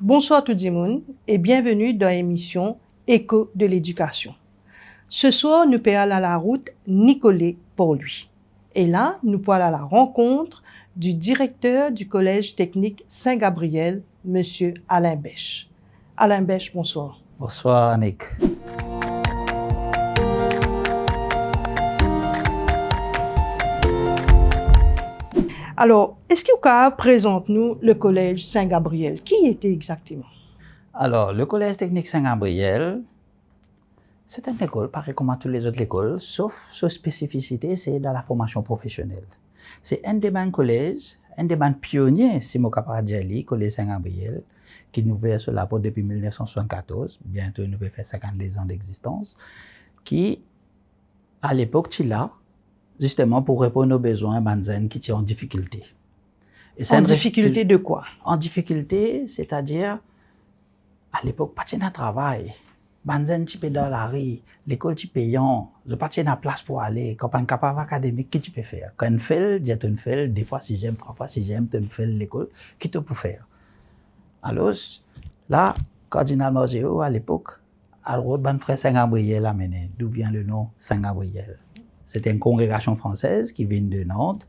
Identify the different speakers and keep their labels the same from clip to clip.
Speaker 1: Bonsoir tout le monde et bienvenue dans l'émission Écho de l'éducation. Ce soir, nous payons à la route Nicolet pour lui. Et là, nous pouvons aller à la rencontre du directeur du Collège technique Saint-Gabriel, M. Alain Bèche. Alain Bèche, bonsoir.
Speaker 2: Bonsoir, Annick.
Speaker 1: Alors, est-ce que vous pouvez présenter-nous le Collège Saint-Gabriel? Qui était exactement?
Speaker 2: Alors, le Collège technique Saint-Gabriel, c'est une école, pareil comme toutes les autres écoles, sauf sa spécificité, c'est dans la formation professionnelle. C'est un des bons collèges, un des bons pionniers, si je peux dire, le Collège Saint-Gabriel, qui nous verse sur la porte depuis 1974, bientôt nous fait 52 ans d'existence, qui, à l'époque, est là, justement pour répondre aux besoins des jeunes qui sont en difficulté.
Speaker 1: En difficulté de quoi?
Speaker 2: En difficulté, c'est-à-dire, à l'époque, pas de travail. Les jeunes qui sont dans la rue, l'école qui payant, je pas de place pour aller, quand on est capable académique, qu'est-ce que tu peux faire? Quand on fait, tu fais, des fois si j'aime, 3 fois si j'aime, tu fais l'école, qu'est-ce que tu peux faire? Alors, là, Cardinal Morgéo, à l'époque, a le frère Saint-Gabriel amené. D'où vient le nom Saint-Gabriel? C'était une congrégation française qui vient de Nantes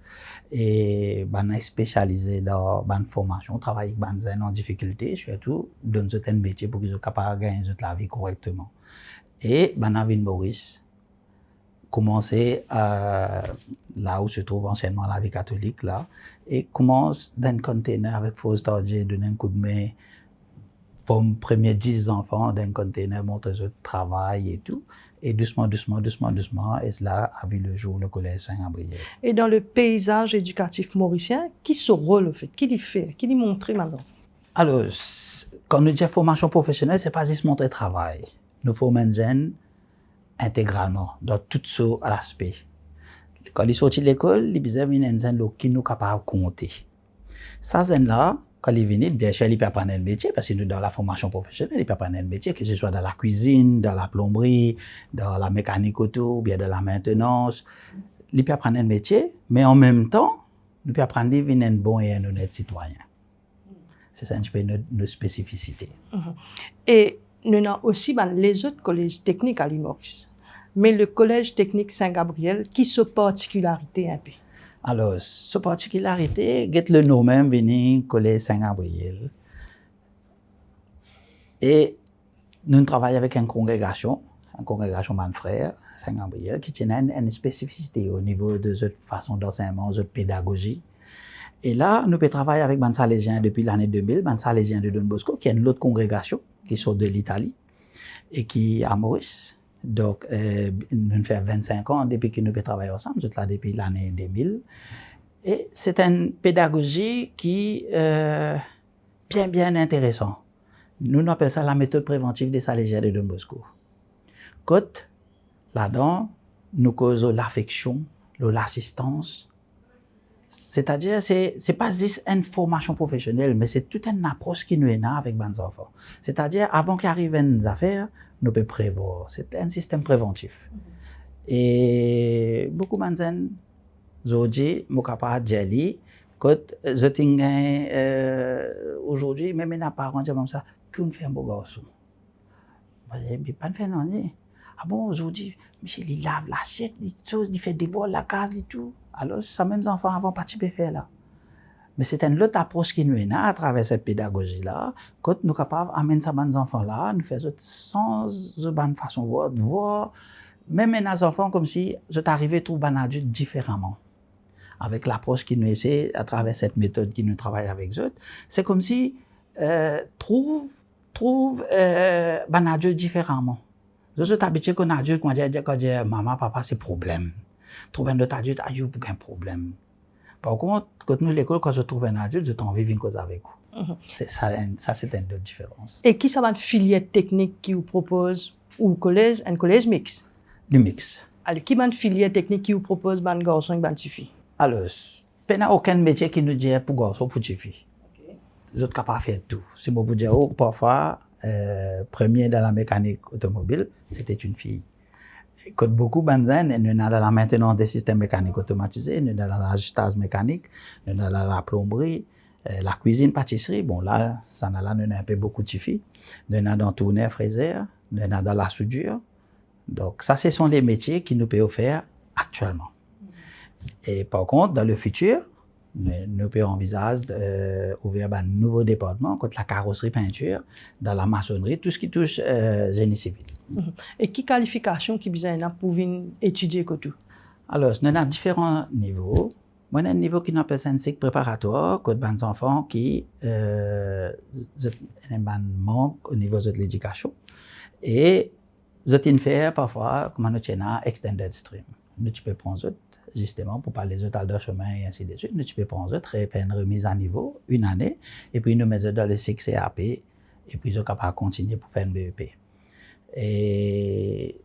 Speaker 2: et on est spécialisé dans la formation, travailler avec les jeunes en difficulté, surtout dans certains métiers pour qu'ils soient capables de gagner la vie correctement. Et on a vu Maurice commencer là où se trouve anciennement la vie catholique, là, et commence dans un container avec Fausse Tardier, donner un coup de main, forme premier 10 enfants dans un container, montre le travail et tout. Et doucement, et cela a vu le jour le Collège Saint-Gabriel.
Speaker 1: Et dans le paysage éducatif mauricien, qui se rôle au fait? Qui l'y fait? Qui l'y montre maintenant?
Speaker 2: Alors, quand nous disons formation professionnelle, ce n'est pas juste montrer le travail. Nous formons les jeunes intégralement, dans tout ce aspect. Quand ils sortent de l'école, ils ont des jeunes qui nous capables de compter. Ces jeunes-là, quand ils viennent, bien sûr, ils peuvent apprendre le métier, parce que nous, dans la formation professionnelle, ils peuvent apprendre le métier, que ce soit dans la cuisine, dans la plomberie, dans la mécanique auto, bien dans la maintenance. Ils peuvent apprendre le métier, mais en même temps, nous pouvons apprendre à devenir un bon et un honnête citoyen. C'est ça un peu notre spécificité.
Speaker 1: Et nous avons aussi les autres collèges techniques à l'île Maurice. Mais le Collège technique Saint-Gabriel, qui a sa particularité un peu?
Speaker 2: Alors, cette particularité, c'est le nom même venu Collège Saint-Gabriel. Et nous travaillons avec une congrégation de frères, Saint-Gabriel, qui tient une spécificité au niveau de cette façon d'enseignement, de cette pédagogie. Et là, nous pouvons travailler avec les Salésiens depuis l'année 2000, les Salésiens de Don Bosco, qui est une autre congrégation qui sort de l'Italie et qui est à Maurice. Donc, nous faisons 25 ans depuis que nous travaillons ensemble, nous là depuis l'année 2000. Et c'est une pédagogie qui est bien intéressante. Nous appelons ça la méthode préventive des Salésiens de Don Bosco. Quand, là-dedans, nous causons l'affection, l'assistance. C'est-à-dire, ce n'est pas juste une formation professionnelle, mais c'est toute une approche qui nous est là avec les enfants. C'est-à-dire, avant qu'arrivent une affaire, nous pouvons prévoir. C'est un système préventif. Et beaucoup de gens, aujourd'hui, je suis capable de dire, quand je suis aujourd'hui, même les parents disent comme ça, qu'on fait un beau garçon. Je dis, pas de faire non. Ah bon, aujourd'hui, Michel, il lave l'assiette, il fait des vols, la case, et tout. Alors, ça même enfants avant pas de faire là. Mais c'est une autre approche qui nous est là à travers cette pédagogie-là. Quand nous sommes capables d'amener ces enfants-là, nous faisons sans bonne façon de voir, même les enfants comme si je t'arrivais à trouver un adulte différemment. Avec l'approche qui nous essaie à travers cette méthode qui nous travaille avec eux, c'est comme si trouve un adulte différemment. Je suis habitué qu'un adulte, quand je dis maman, papa, c'est problème. Trouver un autre adulte, il n'y a aucun problème. Par contre, quand nous, l'école, quand je trouve un adulte, je t'en vis une cause avec vous. C'est ça, c'est une autre différence.
Speaker 1: Et qui ça va une filière technique qui vous propose, ou un collège mixte?
Speaker 2: Du mix.
Speaker 1: Alors, qui va une filière technique qui vous propose un garçon et une fille?
Speaker 2: Alors, il n'y a aucun métier qui nous dit pour garçon ou pour fille. Vous êtes capable de faire tout. Si je vous dis, parfois, premier dans la mécanique automobile, c'était une fille. Quand beaucoup de gens sont dans la maintenance des systèmes mécaniques automatisés, nous dans l'ajustage mécanique, nous dans la plomberie, La cuisine, pâtisserie, bon là, ça n'a là, nous avons un peu beaucoup de filles. Nous avons dans tourner fraiseur, nous avons dans la soudure. Donc ça, ce sont les métiers qui nous peuvent faire actuellement. Et par contre, dans le futur, nous pouvons envisager d'ouvrir un nouveau département contre la carrosserie peinture, dans la maçonnerie, tout ce qui touche génie civil.
Speaker 1: Et quelle qualification qui besoin pour venir étudier que tout?
Speaker 2: Alors, nous avons différents niveaux. Moi, j'ai un niveau qui appelle un cycle préparatoire, que des enfants qui manquent au niveau de l'éducation. Et nous faire parfois, comme nous avons extended stream. Nous peux prendre justement pour parler des autres de chemin et ainsi de suite. Nous peux prendre faire une remise à niveau, une année, et puis nous mettre dans le cycle CAP, et puis nous sommes capables de continuer pour faire un BEP. Et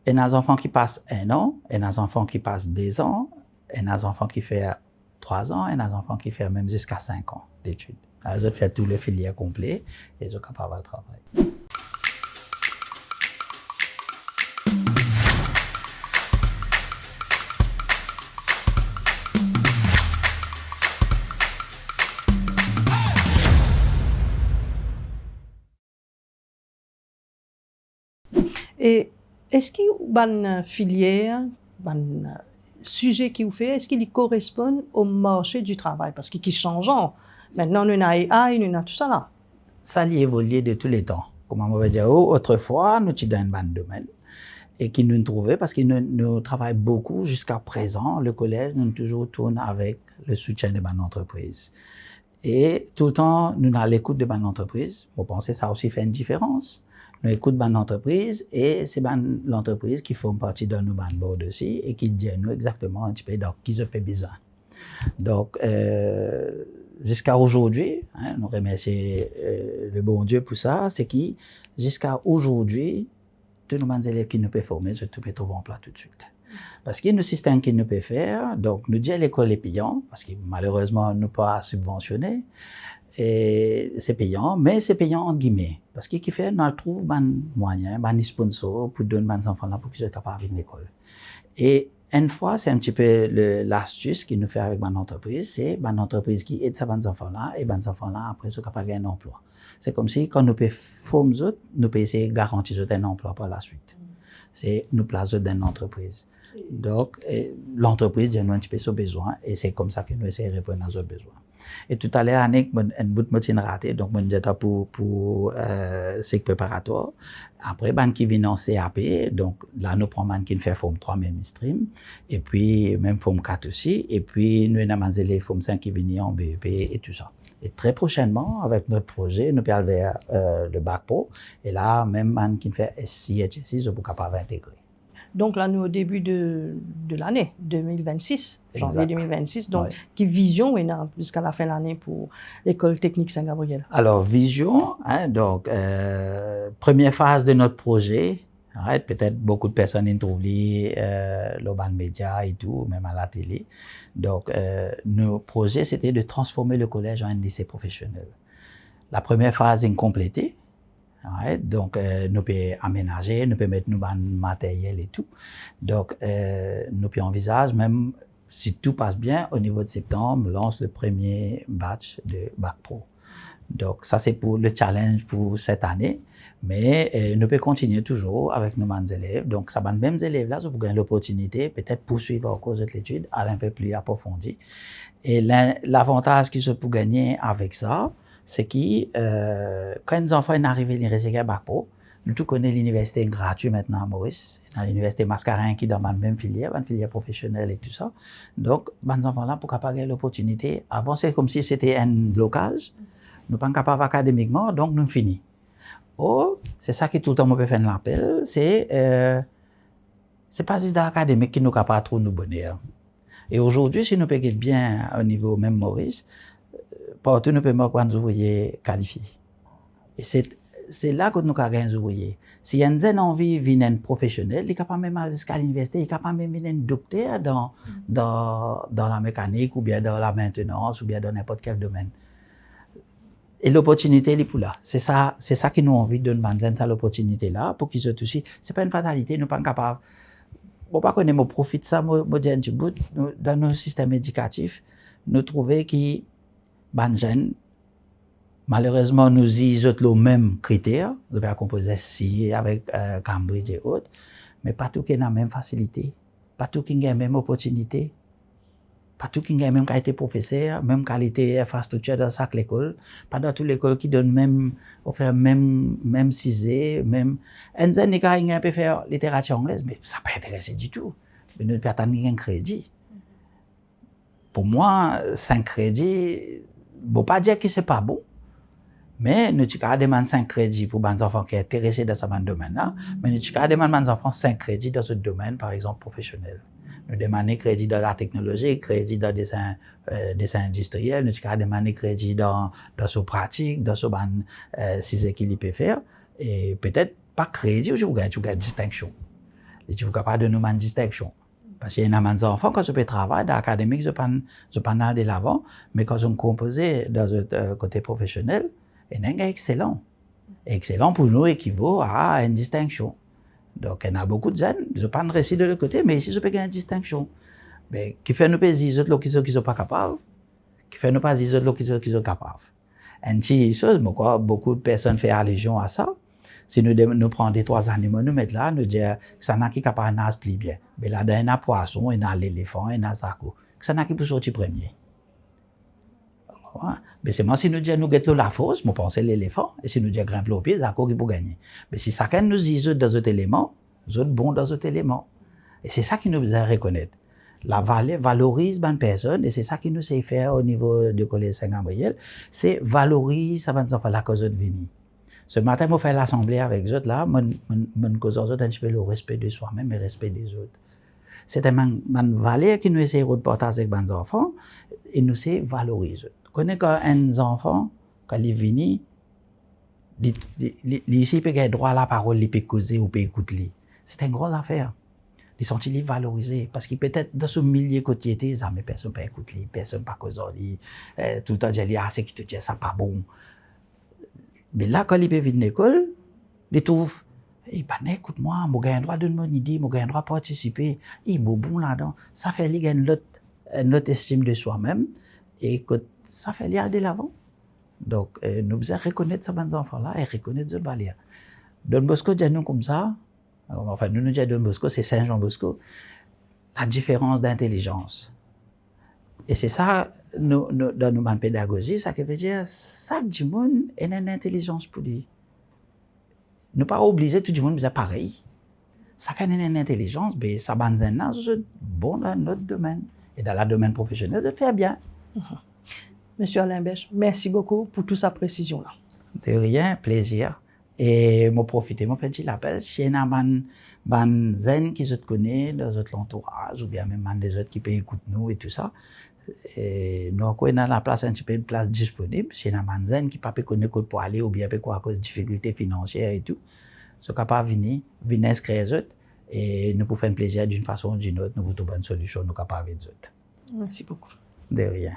Speaker 2: il y a des enfants qui passent 1 an, il y a des enfants qui passent 2 ans, il y a des enfants qui font 3 ans, il y a des enfants qui font même jusqu'à 5 ans d'études. Ils ont fait tous les filières complets et ils sont capables de travailler.
Speaker 1: Et est-ce qu'il y a une filière, un sujet qui vous fait, est-ce qu'il correspond au marché du travail? Parce qu'il change. Maintenant, nous avons AI, nous avons tout ça là.
Speaker 2: Ça évolue de tous les temps. Comme on va dire, autrefois, nous étions dans un domaine et qui nous trouvait parce que nous travaillons beaucoup jusqu'à présent. Le collège, nous toujours tourne avec le soutien de mon entreprise. Et tout le temps, nous avons l'écoute de mon entreprise. Vous pensez que ça aussi fait une différence? Nous écoutons mon entreprise et c'est l'entreprise qui fait partie de nous board aussi et qui dit nous exactement un petit peu dans qui se fait besoin. Donc, jusqu'à aujourd'hui, nous remercions le bon Dieu pour ça, c'est que jusqu'à aujourd'hui, tous nos élèves qui nous peuvent former, je peux trouver en place tout de suite. Parce qu'il y a un système qui nous peut faire, donc nous disons à l'école est payant, parce que malheureusement, nous ne pouvons pas subventionner. Et c'est payant, mais c'est payant entre guillemets. Parce que qui fait, nous trouvons des moyens, des sponsors pour donner aux enfants là pour qu'ils soient capables de l'école. Et une fois, c'est un petit peu l'astuce qu'il nous fait avec mon entreprise, c'est une entreprise qui aide ces enfants là, et ces enfants là, après, ils sont capables de gagner un emploi. C'est comme si, quand nous pouvons former eux, nous pouvons essayer de garantir un emploi par la suite. C'est nous placer dans une entreprise. Donc, l'entreprise dit nous un petit peu son besoin, et c'est comme ça que nous essayons de répondre à nos besoins. Et tout à l'heure, Annick, un bout de moitié raté, donc, on était pour cycle préparatoire. Après, qui vient en CAP, donc, là, nous prenons qui fait forme 3 même stream, et puis, même forme 4 aussi, et puis, nous avons des élèves forme 5 qui viennent en BEP et tout ça. Et très prochainement, avec notre projet, nous allons vers le bac pro, et là, même qui fait SC, HSC, sont capables d'intégrer.
Speaker 1: Donc là, nous au début de l'année 2026, janvier
Speaker 2: Exact.
Speaker 1: 2026. Donc,
Speaker 2: Ouais.
Speaker 1: quelle vision est jusqu'à la fin de l'année pour l'école technique Saint-Gabriel?
Speaker 2: Alors, vision, donc, première phase de notre projet, peut-être beaucoup de personnes y trouvent l'urban média et tout, même à la télé. Donc, nos projets, c'était de transformer le collège en un lycée professionnel. La première phase est complétée. Donc, nous pouvons aménager, nous pouvons mettre nos matériel et tout. Donc, nous pouvons envisager, même si tout passe bien, au niveau de septembre, lance le premier batch de Bac Pro. Donc, ça, c'est pour le challenge pour cette année. Mais nous pouvons continuer toujours avec nos élèves. Donc, ça va même élèves-là, vous gagnez l'opportunité, peut-être poursuivre encore cette étude à un peu plus approfondie. Et l'avantage qu'ils se peut gagner avec ça, c'est que quand les enfants arrivent à l'université à Bac Pro, nous tous connaissons l'université gratuite maintenant à Maurice, dans l'université Mascarin qui est dans la même filière, une filière professionnelle et tout ça. Donc, les enfants-là, pour capable gagner l'opportunité, avant c'est comme si c'était un blocage, nous ne sommes pas capables académiquement, donc nous finissons. Oh, c'est ça qui tout le temps me fait faire l'appel, c'est pas juste l'académique qui nous est capable de trouver nous bonheur. Et aujourd'hui, si nous payons bien au niveau même Maurice, partout nous pouvons avoir des ouvriers qualifiés. Et c'est là que nous avons des ouvriers. Si y a une envie de venir professionnel, il est capable même aller jusqu'à l'université, il est capable même de venir docteur dans la mécanique, ou bien dans la maintenance, ou bien dans n'importe quel domaine. Et l'opportunité, elle est pour là. C'est ça qui nous a envie de donner ça l'opportunité-là, pour qu'ils soient aussi. C'est pas une fatalité, nous ne sommes pas capables. On ne pas connaître, moi, profite ça, moi, dire un petit bout, dans nos systèmes éducatifs, nous trouvons que ban jeunes, malheureusement, nous disons les mêmes critères, nous devons composer si avec Cambridge et autres, mais pas tout qui a la même facilité, pas tout qui a la même opportunité, pas tout qui a la même qualité professeur, même qualité infrastructure dans chaque école, pas dans toute l'école qui donne même, offert même cisé, même, un jeune qui a peut faire littérature anglaise, mais ça pas intéressé du tout, mais nous devons attendre un crédit. Pour moi, 5 crédits, je ne pas dire que ce n'est pas bon, mais nous avons demandé 5 crédits pour les enfants qui sont intéressés dans ce domaine-là, mais nous avons demandé aux enfants 5 crédits dans ce domaine, par exemple, professionnel. Nous demandons crédit dans la technologie, crédit dans le dessin industriel, nous avons demandé crédit dans ce pratique, dans ce ce qu'il peut faire, et peut-être pas crédit, je vous gagne distinction. Et tu ne peux pas donner une distinction. Parce qu'il y a des enfants, quand je peux travailler dans l'académique, je peux aller de l'avant, mais quand je me compose dans le côté professionnel, il y a un excellent. Excellent pour nous équivaut à une distinction. Donc, il y a beaucoup de jeunes, je ne peux pas rester de l'autre côté, mais ici, je peux gagner une distinction. Mais qui fait nous pas dire les autres qui ne sont pas capables, qui fait nous pas dire les autres qui sont capables. Une petite chose, beaucoup de personnes font allusion à ça. Si nous prenons des 3 animaux, nous mettons là, nous disons que ça n'a qui est capable de nager plus bien. Mais là, il y a un poisson, il y a l'éléphant, il y a un saco. Ça n'a qui peut sortir premier. Mais c'est moi, si nous disons nous guettons la fosse, nous pensons l'éléphant. Et si nous disons grimpe au pied, c'est qui peut gagner. Mais si chacun nous dit dans d'autres éléments, nous sommes bons dans d'autres éléments. Et c'est ça qui nous besoin reconnaître. La valorise une personne, et c'est ça qui nous sait faire au niveau du collège Saint-Gabriel, c'est valoriser ces enfants-là que nous venons. Ce matin, je fais l'assemblée avec eux là, je cause un petit peu le respect de soi-même et le respect des autres. C'est une valeur qui nous essaie de partager avec les enfants et nous sait valoriser. Quand un enfant, quand il vient, il peut avoir droit à la parole, il peut causer ou peut écouter. C'est une grosse affaire. Ils sont valorisés parce qu'il peut-être dans ce milieu quotidien, mais personne ne peut écouter, personne ne peut causer. Tout le temps, je dis, ah, c'est qui te dit, ça pas bon. Mais là, quand il peut venir à l'école, il trouve, écoute-moi, je j'ai le droit de donner mon idée, je j'ai le droit de participer, il est bon là-dedans. Ça fait qu'il y a une autre estime de soi-même et ça fait aller de l'avant. Donc, nous devons reconnaître ces enfants-là et reconnaître ces valeurs. Don Bosco dit nous comme ça, enfin, nous disons Don Bosco, c'est Saint Jean Bosco, la différence d'intelligence. Et c'est ça, dans notre pédagogie, ça veut dire chaque monde a une intelligence pour lui. Ne pas obliger tout le monde à pareil. Chacun a une intelligence, mais ça va être bon dans notre domaine. Et dans le domaine professionnel, de faire bien.
Speaker 1: Monsieur Alain Bèche, merci beaucoup pour toute sa précision-là.
Speaker 2: De rien, plaisir. Et je profite, je fais l'appel. Si il y a des gens qui se connaissent dans notre entourage, ou bien même des autres qui peuvent écouter nous et tout ça, et nous avons la place, un petit peu de place disponible. Si il y a des gens qui ne peuvent pas connaître pour aller, ou bien à cause de difficultés financières et tout, ils sont capables de venir inscrire les autres. Et nous pouvons faire un plaisir d'une façon ou d'une autre, nous vous trouvons une solution, nous sommes capables de les autres.
Speaker 1: Merci beaucoup.
Speaker 2: De rien.